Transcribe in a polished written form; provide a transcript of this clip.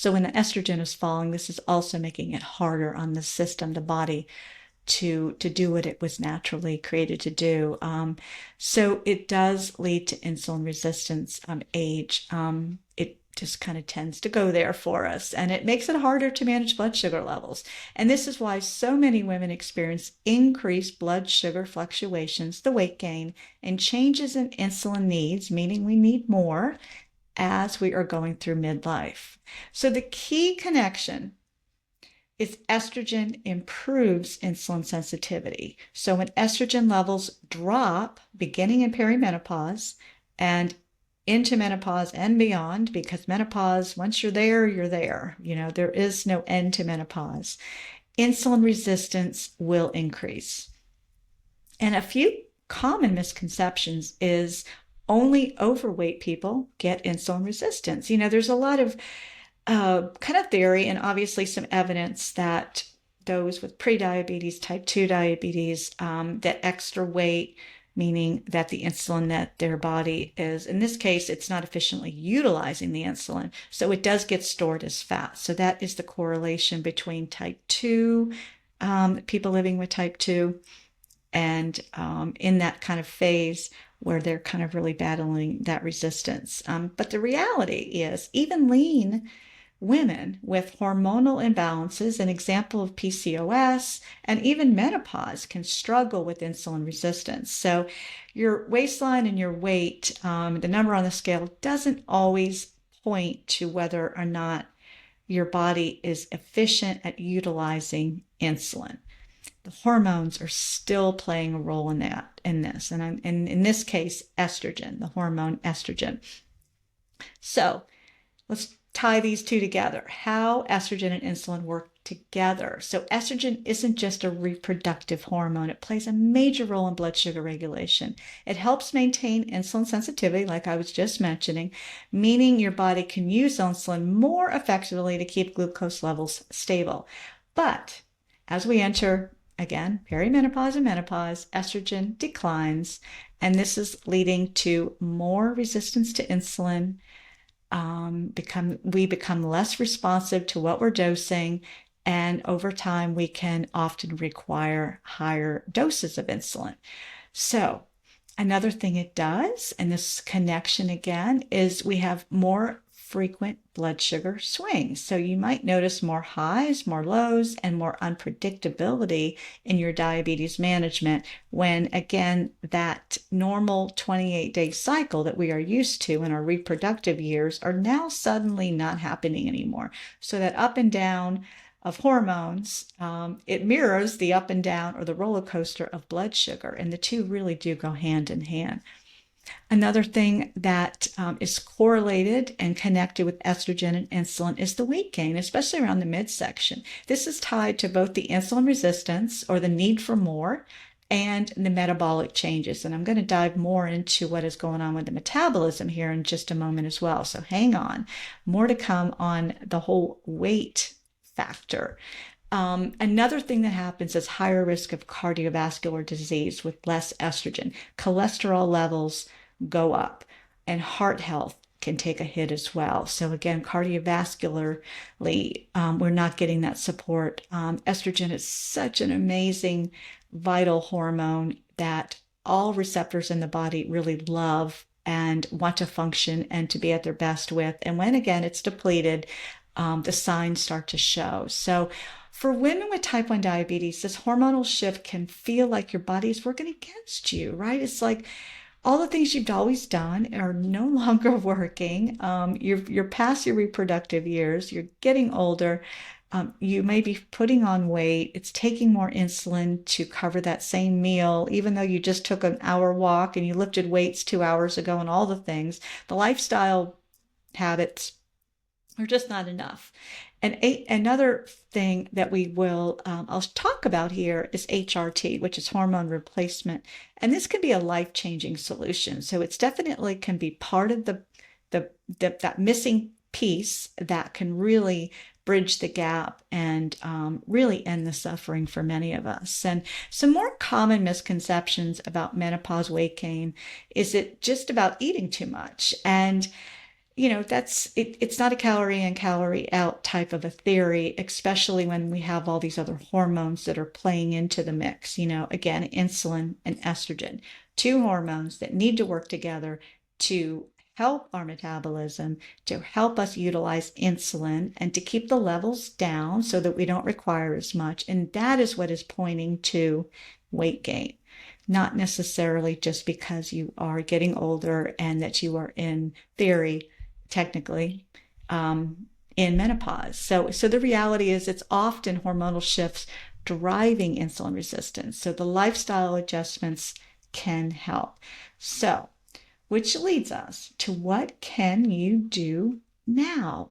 So when the estrogen is falling, this is also making it harder on the system, the body, to do what it was naturally created to do. So it does lead to insulin resistance. Age, it just kind of tends to go there for us, and it makes it harder to manage blood sugar levels. And this is why so many women experience increased blood sugar fluctuations, the weight gain, and changes in insulin needs, meaning we need more as we are going through midlife. So the key connection is estrogen improves insulin sensitivity. So when estrogen levels drop beginning in perimenopause and into menopause and beyond, because menopause, once you're there, you're there. There is no end to menopause. Insulin resistance will increase. And a few common misconceptions is only overweight people get insulin resistance. There's a lot of kind of theory and obviously some evidence that those with prediabetes, type 2 diabetes, that extra weight, meaning that the insulin that their body is, in this case, it's not efficiently utilizing the insulin, so it does get stored as fat. So that is the correlation between type 2, people living with type 2, and in that kind of phase where they're kind of really battling that resistance. But the reality is, even lean women with hormonal imbalances, an example of PCOS, and even menopause can struggle with insulin resistance. So your waistline and your weight, the number on the scale, doesn't always point to whether or not your body is efficient at utilizing insulin. The hormones are still playing a role in this, and in this case, estrogen, the hormone estrogen. So let's tie these two together, how estrogen and insulin work together. So estrogen isn't just a reproductive hormone. It plays a major role in blood sugar regulation. It helps maintain insulin sensitivity, like I was just mentioning, meaning your body can use insulin more effectively to keep glucose levels stable. But as we enter, again, perimenopause and menopause, estrogen declines, and this is leading to more resistance to insulin. We become less responsive to what we're dosing, and over time we can often require higher doses of insulin. So another thing it does, and this connection again, is we have more frequent blood sugar swings. So you might notice more highs, more lows, and more unpredictability in your diabetes management when, again, that normal 28-day cycle that we are used to in our reproductive years are now suddenly not happening anymore. So that up and down of hormones, it mirrors the up and down or the roller coaster of blood sugar, and the two really do go hand in hand. Another thing that is correlated and connected with estrogen and insulin is the weight gain, especially around the midsection. This is tied to both the insulin resistance, or the need for more, and the metabolic changes. And I'm going to dive more into what is going on with the metabolism here in just a moment as well. So hang on. More to come on the whole weight factor. Another thing that happens is higher risk of cardiovascular disease with less estrogen. Cholesterol levels go up, and heart health can take a hit as well. So again, cardiovascularly, we're not getting that support. Estrogen is such an amazing, vital hormone that all receptors in the body really love and want to function and to be at their best with. And when, again, it's depleted, the signs start to show. So for women with type 1 diabetes, this hormonal shift can feel like your body is working against you, right? It's like all the things you've always done are no longer working. You're past your reproductive years. You're getting older. You may be putting on weight. It's taking more insulin to cover that same meal, even though you just took an hour walk and you lifted weights 2 hours ago and all the things. The lifestyle habits are just not enough. And another thing that I'll talk about here is HRT, which is hormone replacement. And this can be a life-changing solution. So it's definitely can be part of that missing piece that can really bridge the gap and really end the suffering for many of us. And some more common misconceptions about menopause weight gain is it just about eating too much. And that's it's not a calorie in, calorie out type of a theory, especially when we have all these other hormones that are playing into the mix. Again, insulin and estrogen, two hormones that need to work together to help our metabolism, to help us utilize insulin and to keep the levels down so that we don't require as much. And that is what is pointing to weight gain, not necessarily just because you are getting older and that you are, in theory, technically, in menopause. So the reality is it's often hormonal shifts driving insulin resistance. So the lifestyle adjustments can help. So, which leads us to what can you do now?